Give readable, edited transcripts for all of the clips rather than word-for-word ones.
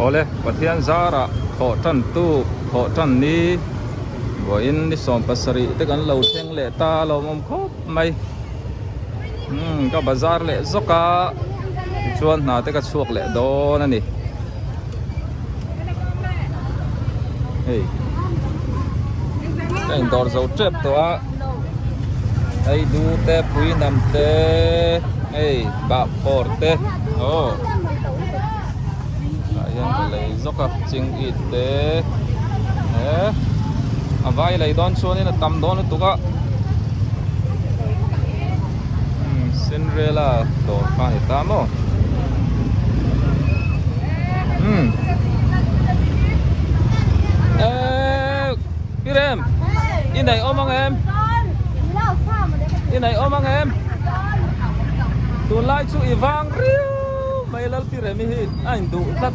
ole pathian zara tho tan tu tho tan ni bo in ni som pasari te kan lo theng le ta lo mom khop mai ka bazar le zoka chuan na te ka chuak le don ani hey cái đòn dầu trip đó đây du te pui nam te hey bạ bọt te oh yang lấy dốc à chinh ít te vai lấy đón xuống nên là tầm đón tụi cả Cinderella đồ pha thì tam ô Pirem đi này ôm anh em đi này ôm anh em tụi lại chui vàng riu mày lal Pirem hi anh đủ tất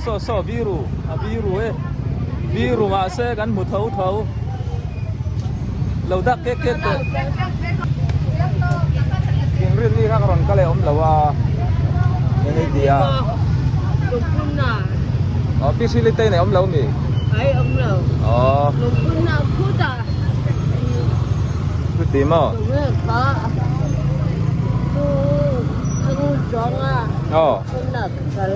so biru biru mà sẽ gắn một thấu lâu đắc kết tiếng riêng đi các con cái này ông là cái gì à facility này ông lâu mì ấy ông lâu lục quân nào phút à cứ tìm à có tu chọn à không là cái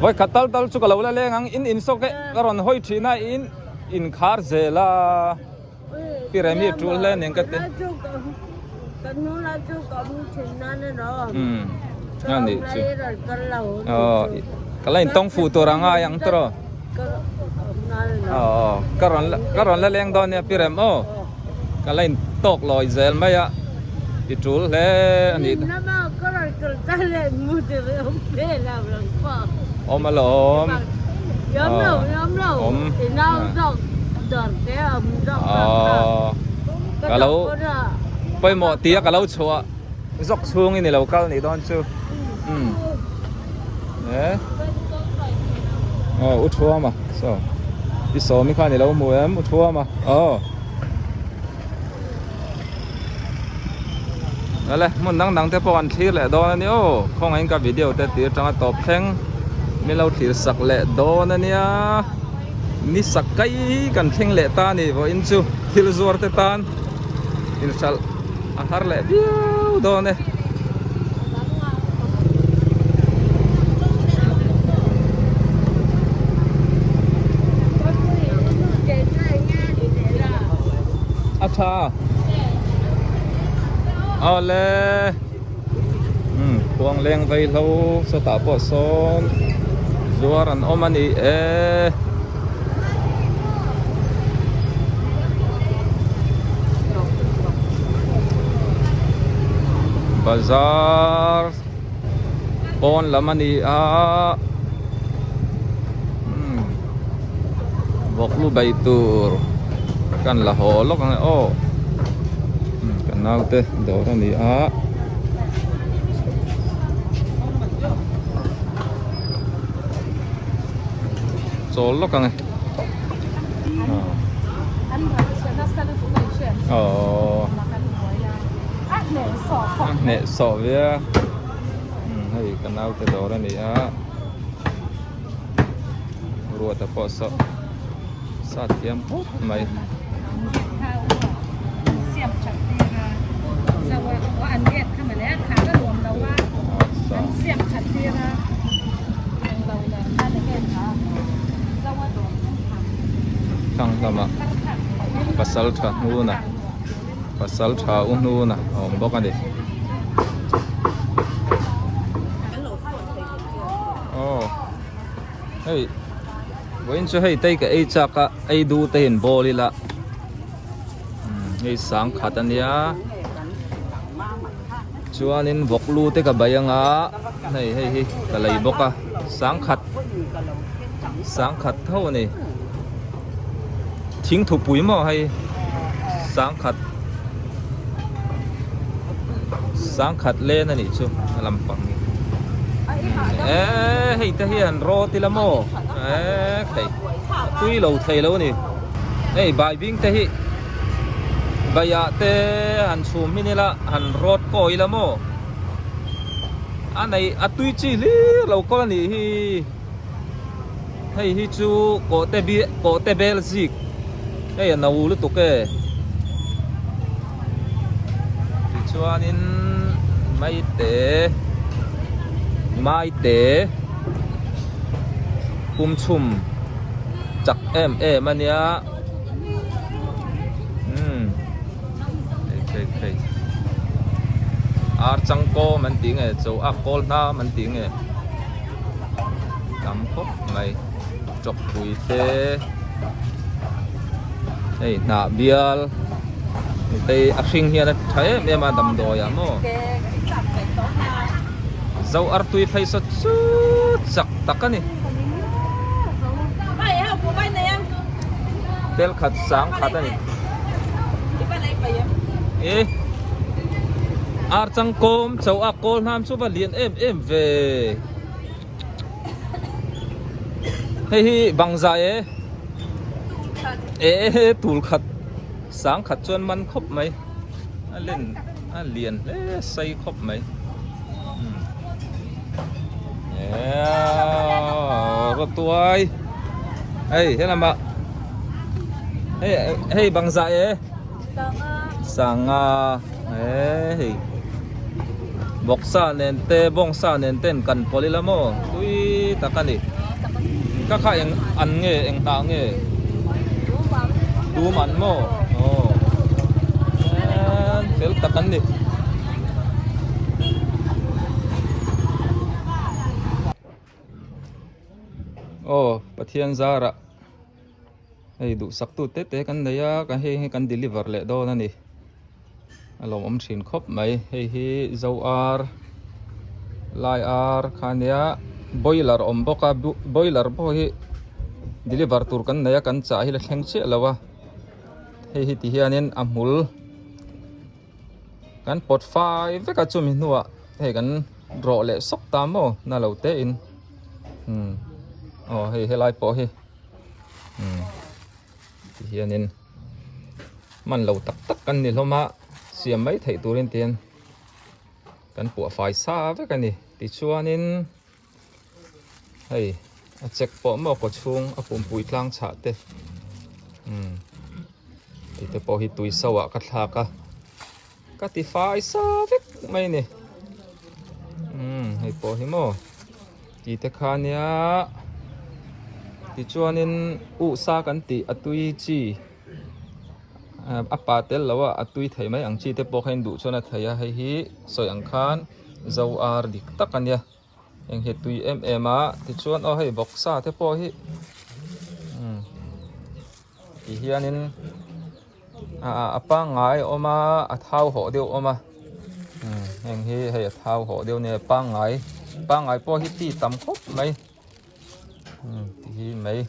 với cả tal chú cái lâu là lên ngang in số cái con hoi chi na in khar ze la pyramid chú lên những cái cái nó là chú có một chuyệnนั้นđó anh đi chú cái này tông phụ tổ răng ai yang tro cái rồi là lên đó nè Pirem cái này tóc lòi zel mấy à bị chú lên anh đi cái rồi cái này mua được không biết làm sao mà lộn yếm lâu thì nào dọc đợt cái dọc cái lâu bây một tí cái lâu chua dọc xuống này lâu cao này đón chưa đấy út chua mà sao đi số mấy con này lâu mùi em út chua mà đó là muốn đăng tới bọn thi lại đó nữa không anh cả video tới tiếng trong top khen mình lâu thì sặc lệ đó nữa ni sặc cái cần khen lệ ta này vào in chu thiêu zuar te tan in sal ahar lệ biu đó này acha ole quang leng vây lâu so ta bỏ son zuaran omani bazar pon lamani voklu baitur kan la holok ang kan naute dora ni solok ang nè sọ với hay cái nào cái đó là nè ruột tập bò sọ sát tiêm mày thằng lama pasal cha nu na pasal cha nu na bốc anh đi hey vậy chứ hay tay cái ai chắc ai du tay hình bò đi la hay sáng khát anh ya chúa nên vọc lu tay cái bayang này hay cái lấy bốc sáng khát thâu nàyทิ้งถูกปุ๋ยมาให้สังขัดเล่นนี่ชูลำปังนี่ให้ตะเฮียนรอติละโมใครคุยเราไทยแล้วนี่ใบวิ่งตะฮีใบยาเตหันซูมนี่ละหันรถก้อยละโมอันไหนตุยจีลีเราก็นี่ hei hi chu ko te Belgic hei no lu tu ke ti chuan in mai te pum chum chak em ania hey ar chang ko man ting e cho a kol na man ting e kam khop mai chok pui te hey na bial te a hring hian a thai em a dam do ya mo dâu ar tui phai sa chu chak takani tel khat sang khat ani e ar chang kom chau a kol nam chu ba lian em ve hi bang za e tul khat sang khat chuan man khop mai a len a lian le sai khop mai rất tuổi hey thế làm bạn hey bằng dại ấy sang hey bọc sa nên te bong sa nên tên cần poli lắm ô tui ta cần đi các khai ăn nghe anh ta nghe đủ mặn mô thế ta cần đi Pathian Zara hey du sak tu te kan neya kan he kan deliver le do na ni alom om thin khop mai hei hi zo ar lai ar khania boiler om boka boiler bo hi deliver tur kan neya kan cha hi la thleng che lawa hei hi ti hianin amul kan pot 5 veka chumi nuwa hei kan ro le sok ta mo na lo te in hei helai po hi ti hianin man lo tak kan ni hloma siam mai thei turin tian kan pu fai sa ve kan ni ti chuanin hei a check po mo ko chung a pum pui tlang cha te ti te po hi tui sawa ka thla ka ti fai sa ve mai ni hei po hi mo ti te khania ti chuanin u sa kan ti atui chi apa tel lawa atui thei mai ang chi te po khain du chona theia hei hi soi ang khan zo ar dik takania eng he tui a ti chuan hei boxa te po hi ti hianin apa ngai oma a thau ho deu oma eng hi hei a thau ho deu ne pa ngai po hi ti tam khop mai hi mai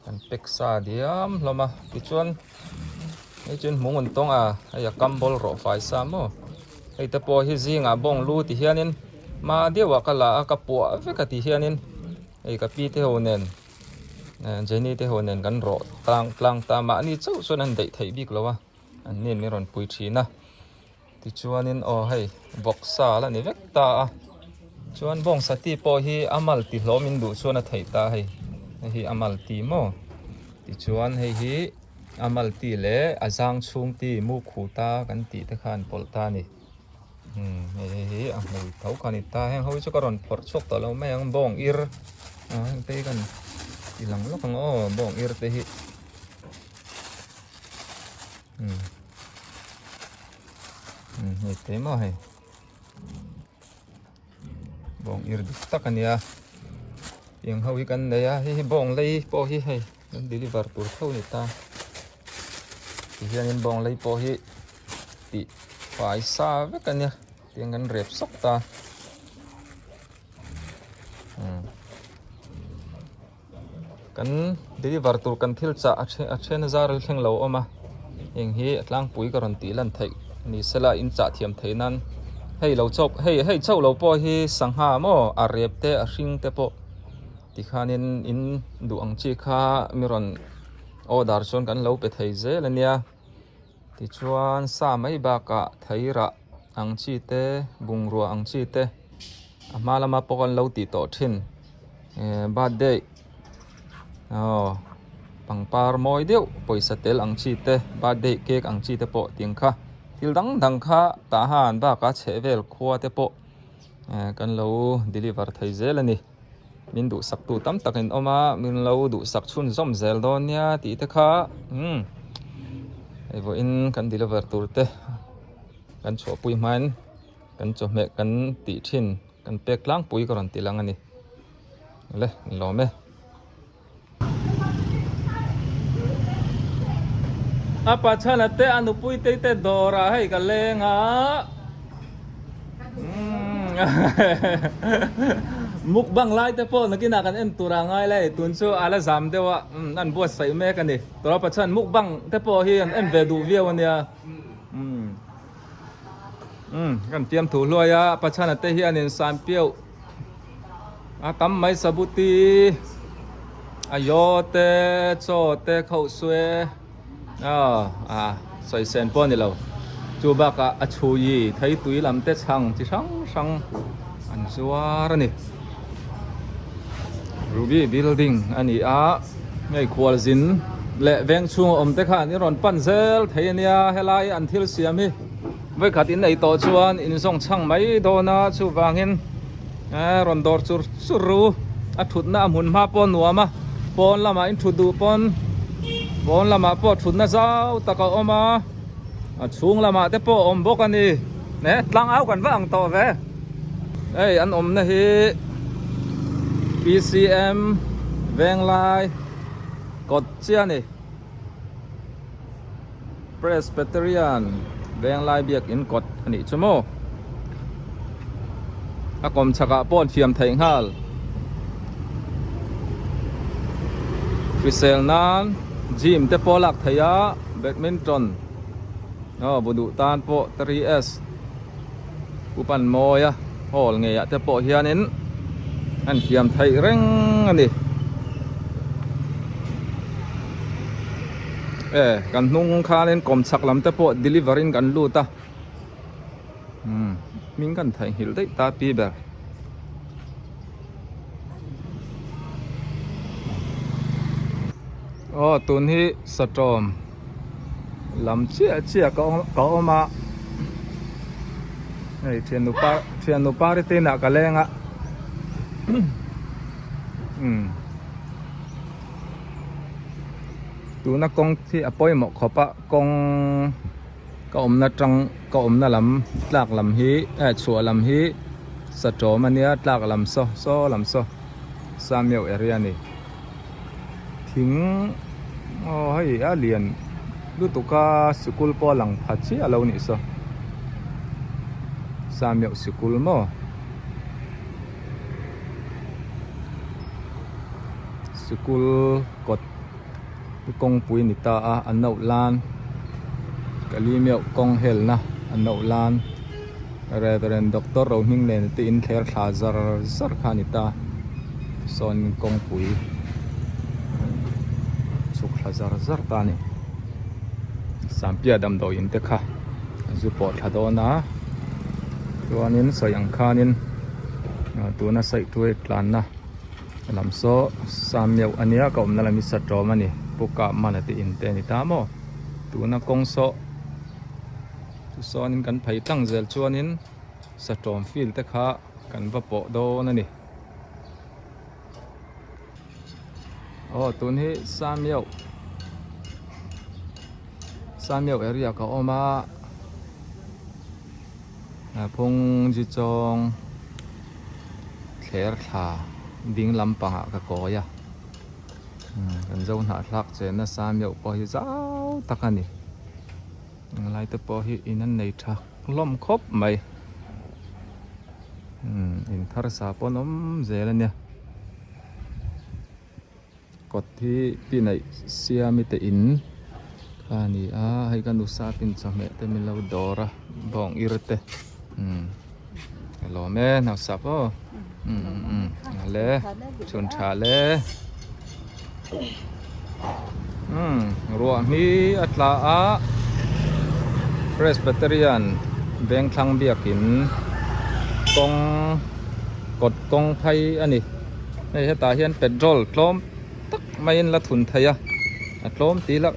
kan peksa diam loma ti chuan ei chun mungun tong ai kambol ro fai sa mo ei te po hi zinga bong lu ti hianin ma dewa kala ka po ve ka ti hianin ei ka pi te honen jeni te honen kan ro tlang ta ma ni chau chuan an dei thei bik lowa an nin mi ron pui thina ti chuanin hei boxa la ni vek ta chuan bong sati po hi amal ti hlomin du chuan a thei ta hei hi amal ti mo ti chuan hei hi amal ti le azang chung ti mu khu ta kan ti te khan pol ta ni hei a mui thau khan ta heng hoi chu karon phor chok ta lo mai ang bong ir heng te kan ilang lo kang bong ir te hi hei te mo hei bong ir dik takania yang hawi kan neya hi bong lei po hi hei kan deliver tur thau ni ta ti hianin bong lei po hi ti fai sa ve kania tiang kan rep sok ta kan deliver tur kan thil cha a then zar thleng lo oma eng hi atlang pui karon ti lan thei ni sela in cha thiam theinan hei lo chop hei chau lo po hi sangha mo a rep te a hring te po ti khanin in du ang chi kha miron order chon kan lo pe thei ze lania ti chuan sa mai ba ka thaira ang chi te bungrua ang chi te amalama po kan lo ti to thin birthday ปังปาร์มอยเดียวปอยสเตลอังชีเตบาเดเกกอังชีเตโปติงค่ะทิลดังค่ะตาหานบ้ากาเชเวลคัวเตโปกันเราเดลิเวอร์ไทยเซลนี่มินดูสักตูตั้มตักเห็นออกมามินเราดูสักชุนซ่อมเซลโดนเนี่ยตีเตค่ะไอ้พวกอินกันเดลิเวอร์ตูเตกันชัวปุยมันกันจบเมกันตีทินกันเป็กล้างปุยกรันตีลังอันนี้เลยรอไหมapa chana te anu pui te dora hai ka lenga mukbang lai te po nakina kan en turangai lai tun chu ala zam de wa an bo sai me kan ni tora pachan mukbang te po hi an en ve du viau ania kan tiam thu loya pachana te hi anin san piau tam mai sabuti ayote chote khau sue soi sen pon ni lo chu ba ka a chu yi thai tui lam te chang chi sang an suar ni ruby building ani a ngai khwal zin le veng chung om te kha ni ron pan zel thei ania helai an thil siam hi voi khat in nei to chuan in song chang mai do na chu wangin ron dor chur churu a thut na mun ma pon nuama pon lama in thu du pon bon lama po thun na zau taka oma chung lama te po om bok ani ne tlang au kan wang to ve ei an om na hi PCM veng lai kot chia ni Presbyterian veng lai biak in kot ani chumo akom chaka pon thiam thei hal Fisel nan gym te po lak thaya badminton budu tan po 3S upan moya hol nge ya te po hianin an hiam thai reng ani kan nung khanen kom chak lam te po delivery kan lu ta min kan thai hil dei ta pi ber tuần hi storm làm chia có mà này chuyện nụ pa đi tên là cả lên ạ tu na công thì apoi một khó pa công có na trăng có na làm lạc làm hi chùa làm hi storm anh ấy lạc làm so làm so Samuel area này thính hay liền lúc tụi ca school po lăng phát chi ở lâu nị sao Samuel school mo school cột công pui nị ta anh nậu lan cái li miệu công hel na anh nậu lan Reverend Doctor Rau Ming lên tin kher thà zar khan nị ta son công pui zar ta ni sampia dam do in te kha zu pot thado na tuanin sayang khanin tuna sai tuai tlan na lam so samyau ania ka omna lami satro mani puka manati in te ni ta mo tuna kongso tu sonin kan phai tang zel chuanin satrom fil te kha kan va po do na ni tun hi Samuel area ka oma phung ji chong kher tha ding lampanga ka ko ya kan zon ha thlak chen na Samuel po hi zau takani lai te po hi inan nei tha lom khop mai in thar sa ponom zelania kot thi pi nei siami te in ani hay kan usa pin chame te milau dora bong irte lo me na sapo le chun tha le ruwa mi atla a Presbyterian beng thlang biakin kong kot kong phai ani nei heta hian petrol tlom tak mai in la thun thaya atlom ti la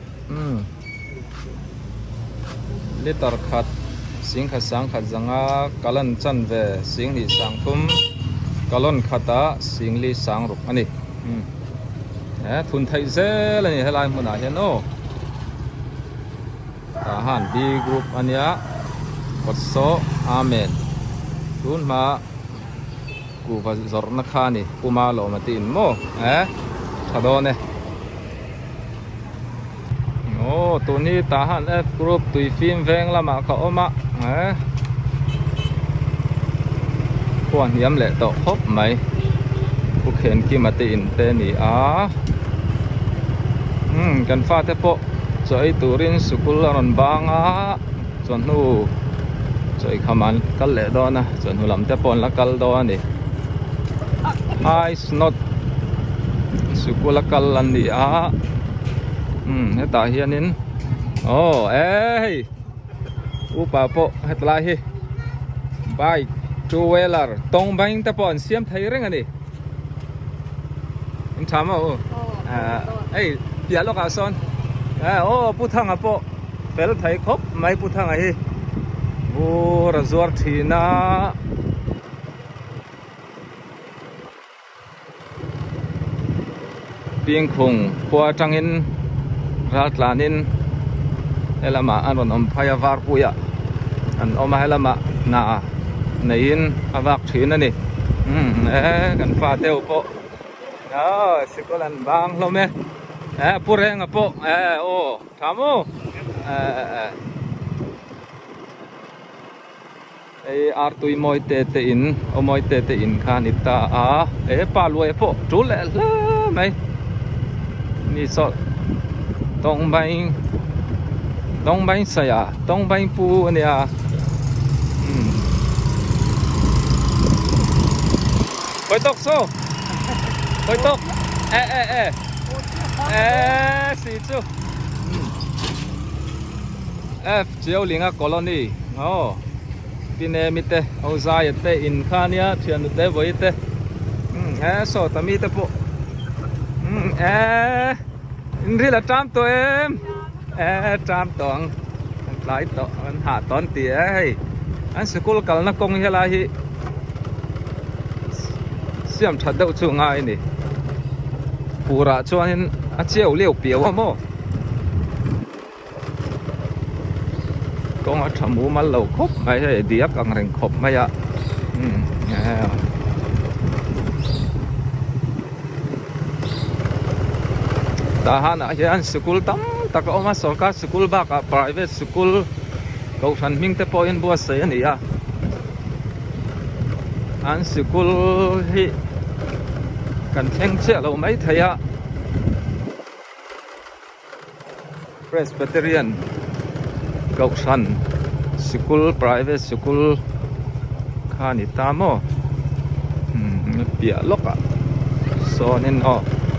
litar khat sing kha sang khat zanga kalan chan ve sing li sang thum kalon khata sing li sang ruk ani thun thai zel ani helai mun a hian o ta han B group ania kot so amen tun ma ku va zor na kha ni kuma lo ma tin mo thado ne o tu ni ta han F group tui phim veng lama ka oma quan hiểm lệ to khóc mày ku khen ki ma te in te ni kan fa te po choi turin sukul ron banga chon nu choi khaman kal le do na chon hu lam te pon la kal do ni ice not sukul kal lan ni ta hianin upa po hetlai hi bike two wheeler tong bang te pon siam thai reng ani in chama pia lo ka son pu thang a po pel thai khop mai pu thang a hi razor thina pieng khung kwa tangin ratlanin elama anon om phaya var puya an oma helama na nein avak thina ni kan fa teu po sikolan bang lo me pureng apo thamo artui moi te in omoi te in khanita pa luai po tu le la mai ni so tong bai saya tong bai pu ania khoi tok so khoi tok si chu F chiếu linga colony pine mite auzai te in khania thian te voi te so tami te po in ri la tam to em tam tong lai to an ha ton ti an school kal na kong hela hi siam thad deuh chu ngai ni pura chuanin a chiau leu piaw mo con ở trong mũ mal lầu khóc mấy cái điếc ăn rành khóc mấy ạ ta han ở trên school tắm ta có mà số các school bác à private school cậu phần mình tới point bua sấy này à an school hi cần thanh chế lâu mấy thầy ạ Presbyterian cậu sân school private school khanita mo pia loka so nên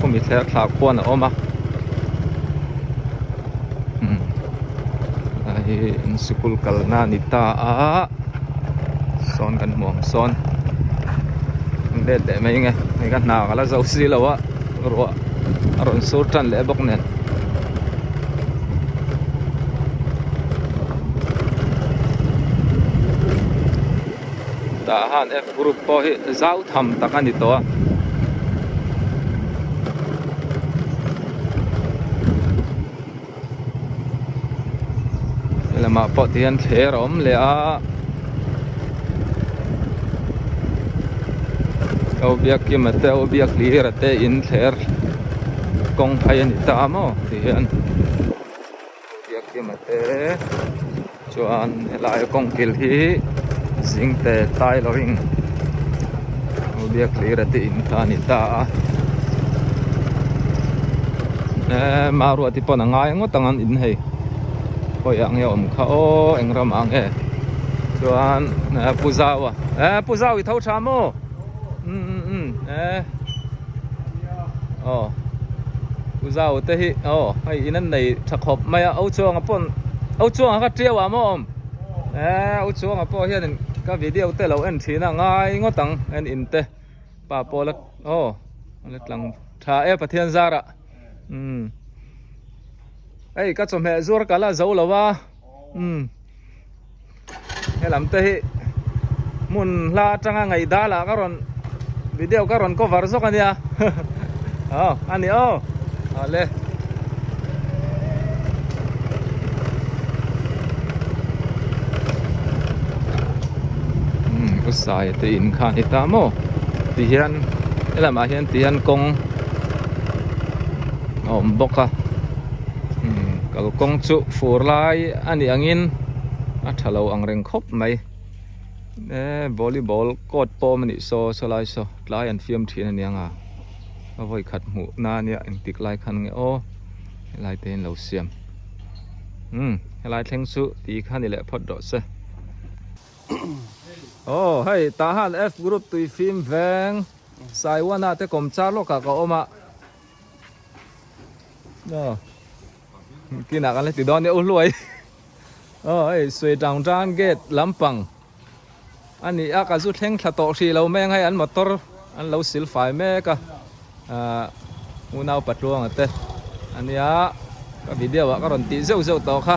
không bị theo thảo quan ở mà school kalna nita son kan mong son để mấy nghe mấy cái nào là dấu xí lâu á rồi aron số trần lẽ bốc nè ta han F group po hi zau tham takan ito lama po tian therom le a obiak ki mate obiak li rate in ther kong phayan ta mo tian obiak ki mate chuan helai kong kil hi sing te tai loring obiak li rate in khanita maru ati pon angai ngotangan in hei oi ang yom kha engram ang chuan puzawa puzawi thau chamo puzaw te hi ai inan nei thakhop maya au chuang apon au chuang ka triawa mo au chuang apo hian ka video te lo en thina ngai ngotang en in te pa pola le tlang tha pathian zara ấy các chồng mẹ rùa cả là dấu là wa hay làm thế muốn la trăng ngày đá là các con video các con có vào rồi anh à anh nhớ lên có sai thì in khan ita mo thì hiện là mà hiện thì hiện công boka kalau công chu phur lai ani angin thalo ang reng khop mai volleyball court po mani so lai so lai an film thina nianga voi khat mu na nia ang tik lai khan nge o lai ten lo siam lai thleng su ti khan ni le phot do se hey tahan F group tui film veng sai wana te kom char lo ka oma kina kan le ti don ne u luai hey sui dang jan gate lampang ani aka zu thleng thla to hri lo meng hai an motor an lo sil fai me ka unau patluang ate ania ka video ka ron ti zeu zeu to kha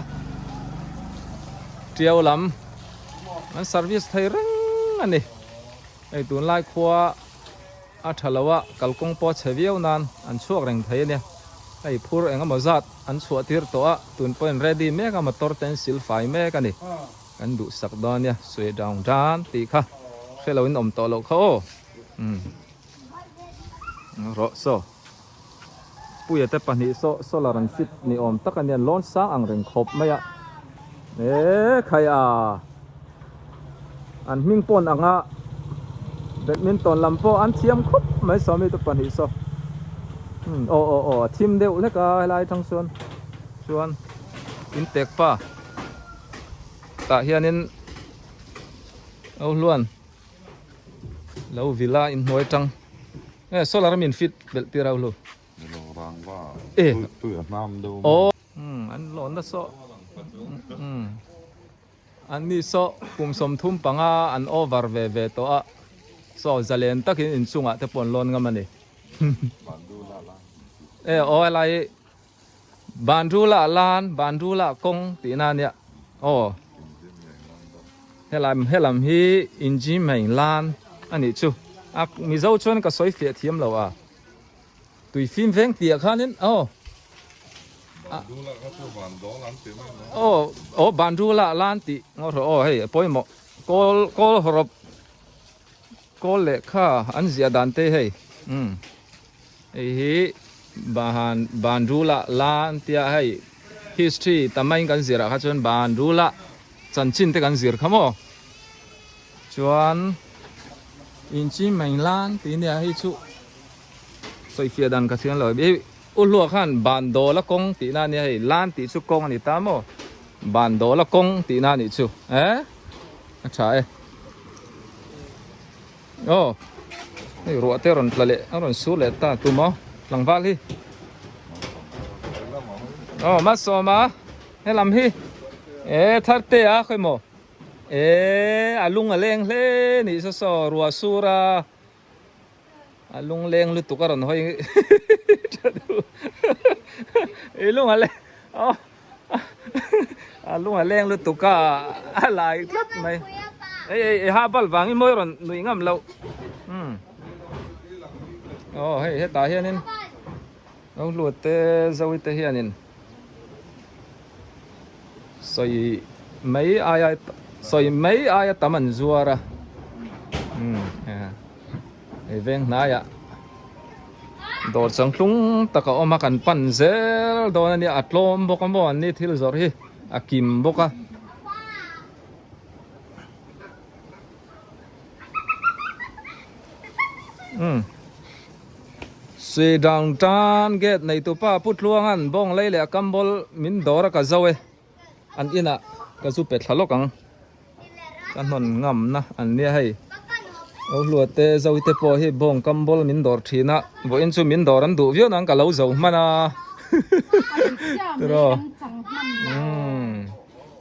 triau lam an service thai reng ani ai tun lai khwa thalawa kalkong po cheviau nan an chuak reng thai ne ai phur enga mazat an chua tir to a tun point ready me ka motor ten sil fai me ka ni kan du sak don ya sui dang dan ti kha khelo in om to lo kho ro so puya te pani so laran fit ni om takanian lon sa ang reng khop maya khaya an ming pon anga badminton lampo an thiam khop mai so mi to pani so team deu le ka lai thang chuan in tek pa ta hianin luan lo villa in hoi tang solar min fit bel tirau lu an lon na so an ni so kum som thum panga an over ve to a so zalen takin in chunga te pon lon ngamani lai bandula lan bandula kong tina nia helam hi inji mai lan ani chu mi zo chon ka soi fia thiam lo a tui film veng tia khanin bandula lan ti ngor hei poimo kol horop kol le kha an zia dan te hei hi bandula lan tia hei history tamai kan zira kha chon bandula chanchin te kan zir khamo chuan inchi mai lan ti nia hi chu soi fia dan ka thian lo bi ulua khan bando la kong ti na ni hei lan ti chu kong ani ta mo bando la kong ti na ni chu acha ni ruwa te ron tlale ron su le ta tu mo langwal hi ma so ma helam hi thar te a khoi mo alung aleng hle ni so ruwa sura alung leng lu tu ka ron hoi lung ale alung aleng lu tu ka alai tlat mai ha bal wangi moi ron nui ngam lo he ta hianin lu te zawi te hianin soi mấy ai taman zuara veng na ya dor sang tlung taka oma kan pan zel don ani atlom boka mo ani thil zor hi akim boka sui dang tan get nei tu pa put luangan bong lei le kambol min dora ka zawe an ina ka zu pe thalokang kan non ngam na an nia hei luate zawi te po hi bong kambol min dor thina bo in chu min dor an du vio nang ka lo zo mana ro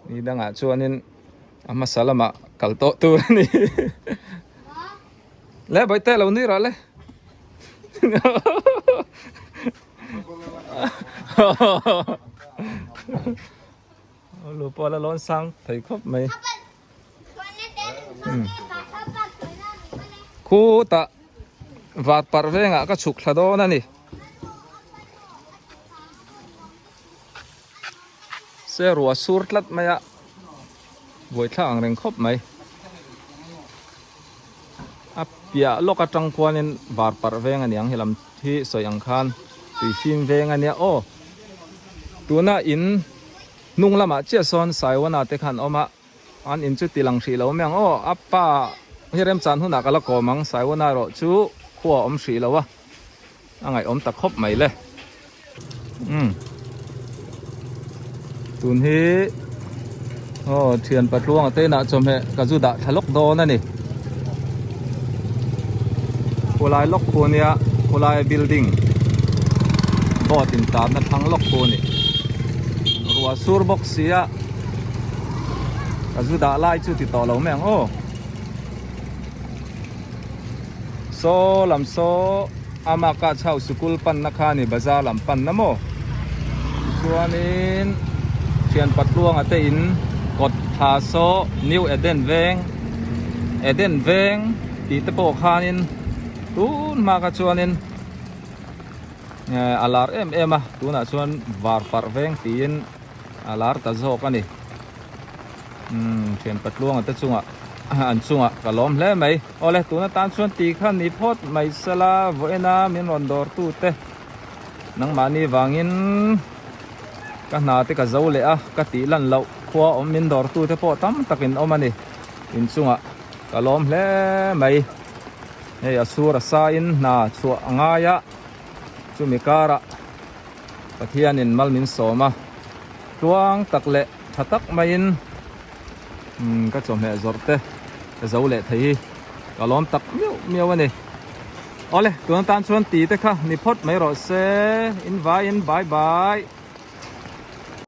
ni danga chuanin ama salama kalto tu ni le bai te lo ni ra le ลูกปอละร้อนสังไทยครบไหมคูตะวาดปัดเวงอ่ะก็ฉุกขะโดนั่นนี่เสียรัวสูร์ลัดไหมอะบวยท่าอังเริงครบไหมอับเปียโลกจังควานินวาดปัดเวงอันยังเฮลัมที่สวยอังคารตีฟิล์มเวงอันเนี้ยโอ้ตัวน่าอินนุ่งละมาเจ้าซอนสายวันอาเตขันออกมาอันอินจุดตีหลังสีเหลาเมียงโอ้อัปป้าเฮเรมจันหุ่นนักละกอมังสายวันอาโรจูขัวอมสีเหลาวะอังไงอมตะคบไหมเลยตุนฮีโอ้เทียนปัดลวงเต้น่ะจมเหกะจุดะทะลกโดนั่นนี่โคลายล็อกโคเนียโคลายบิลดิ้งบ่อตินตามนั่นทั้งล็อกโคนี่รัวซูร์บ็อกเสียกะจุดะไล่จุดติดต่อเราแม่งโอ้โซลำโซอามากาเช่าสกุลปันนักขานี่บาซาลำปันนะโมส่วนนี้เทียนปัดลวงอาเตอินกดพาโซนิวเอเดนเวงตีตะโปคานินตูนมากระชวนินอาลาร์อ่ะตูน่ะชวนวาร์ปัดเวงตีนอาลาร์ตะโซกันนี่เทียนปัดลวงอาเตจุงอ่ะอันจุงอ่ะกะล้อมแล้วไหมโอ้เลยตูน่ะตามชวนตีขันนิพดไม่สลาเวนามินรอนดอร์ตูเตนังมานีวางินก็นาติกะเจ้าเลยอ่ะก็ตีลันเหลาขัวอมมินดอร์ตูเทปอตั้มตะกินอมันนี่อินซุงอ่ะก็ล้อมแล้วไหมเฮียสูรสาอินนาชัวงายะจุมิการะปะเทียนินมัลมินโสมาตวงตักเละทัตักมาอินก็จมเหจอร์เตก็เจ้าเละทีก็ล้อมตักเมียววันนี้เอาเลยตัวนั้นตามชวนตีเตะค่ะนิพดไม่รอเซอินไวอินบาย